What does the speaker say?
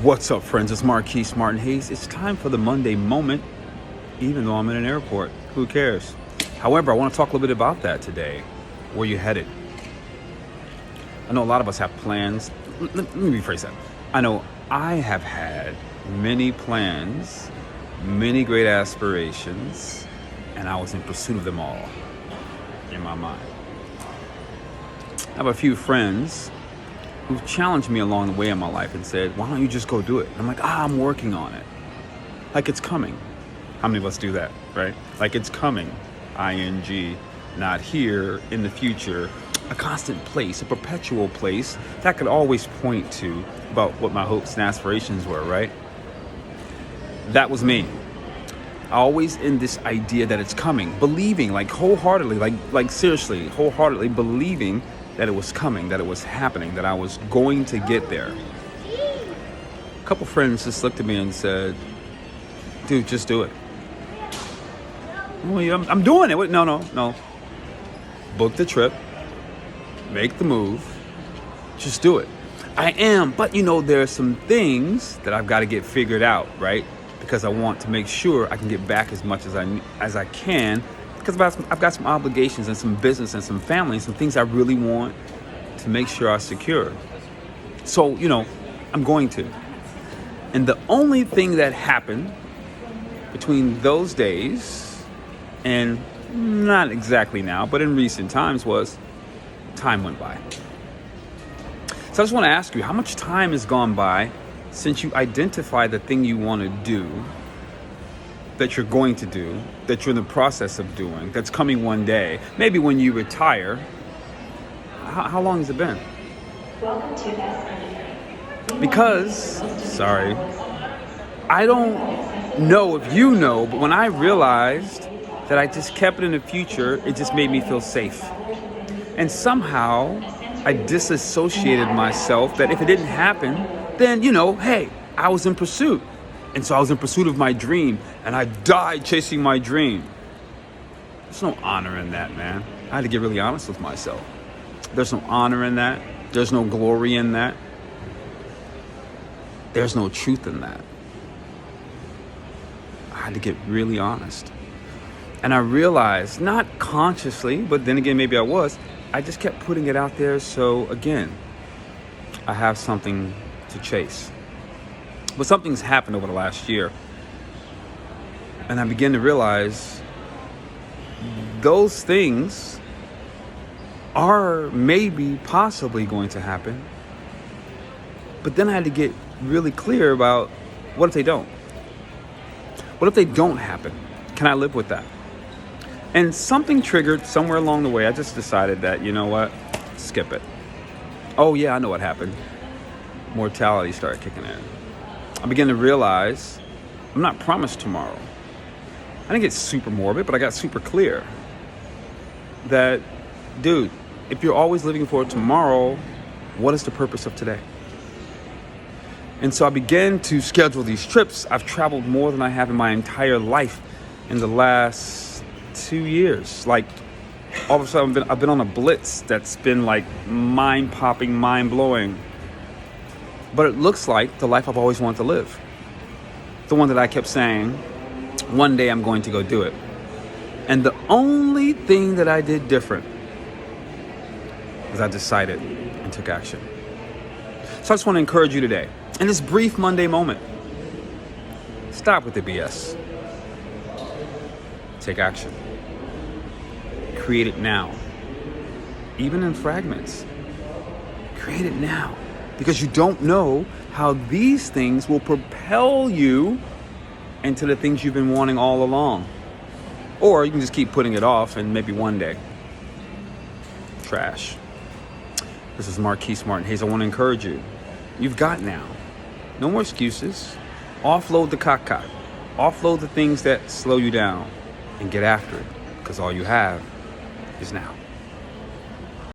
What's up, friends? It's Marquise Martin Hayes. It's time for the Monday moment, even though I'm in an airport. Who cares? However, I want to talk a little bit about that today. Where you headed? I know a lot of us have plans. Let me rephrase that. I know I have had many plans, many great aspirations, and I was in pursuit of them all in my mind. I have a few friends who've challenged me along the way in my life and said, why don't you just go do it? And I'm like, I'm working on it. Like it's coming. How many of us do that, right? Like it's coming, ing, not here, in the future, a constant place, a perpetual place that could always point to about what my hopes and aspirations were, right? That was me. Always in this idea that it's coming, believing like wholeheartedly, like seriously, wholeheartedly believing that it was coming, that it was happening, that I was going to get there. A couple friends just looked at me and said, dude, just do it. Well, yeah, I'm doing it. No. Book the trip, make the move, just do it. I am, but there are some things that I've got to get figured out, right? Because I want to make sure I can get back as much as I can, because I've got some obligations and some business and some family and some things I really want to make sure I secure. So, I'm going to. And the only thing that happened between those days and not exactly now, but in recent times was time went by. So I just want to ask you, how much time has gone by since you identified the thing you want to do, that you're going to do, that you're in the process of doing, that's coming one day, maybe when you retire? How long has it been? Because, I don't know if you know, but when I realized that I just kept it in the future, it just made me feel safe. And somehow I disassociated myself that if it didn't happen, then, hey, I was in pursuit. And so I was in pursuit of my dream, and I died chasing my dream. There's no honor in that, man. I had to get really honest with myself. There's no honor in that. There's no glory in that. There's no truth in that. I had to get really honest. And I realized, not consciously, but then again, maybe I just kept putting it out there. So again, I have something to chase. But something's happened over the last year. And I began to realize those things are maybe possibly going to happen. But then I had to get really clear about, what if they don't? What if they don't happen? Can I live with that? And something triggered somewhere along the way. I just decided that, skip it. Oh yeah, I know what happened. Mortality started kicking in. I began to realize I'm not promised tomorrow. I didn't get super morbid, but I got super clear that, dude, if you're always living for tomorrow, what is the purpose of today? And so I began to schedule these trips. I've traveled more than I have in my entire life in the last 2 years. Like, all of a sudden, I've been on a blitz that's been like mind-popping, mind-blowing. But it looks like the life I've always wanted to live. The one that I kept saying, one day I'm going to go do it. And the only thing that I did different was I decided and took action. So I just want to encourage you today, in this brief Monday moment, stop with the BS. Take action. Create it now. Even in fragments. Create it now. Because you don't know how these things will propel you into the things you've been wanting all along. Or you can just keep putting it off and maybe one day. Trash. This is Marquise Martin Hayes. I want to encourage you. You've got now. No more excuses. Offload the caca. Offload the things that slow you down and get after it. Because all you have is now.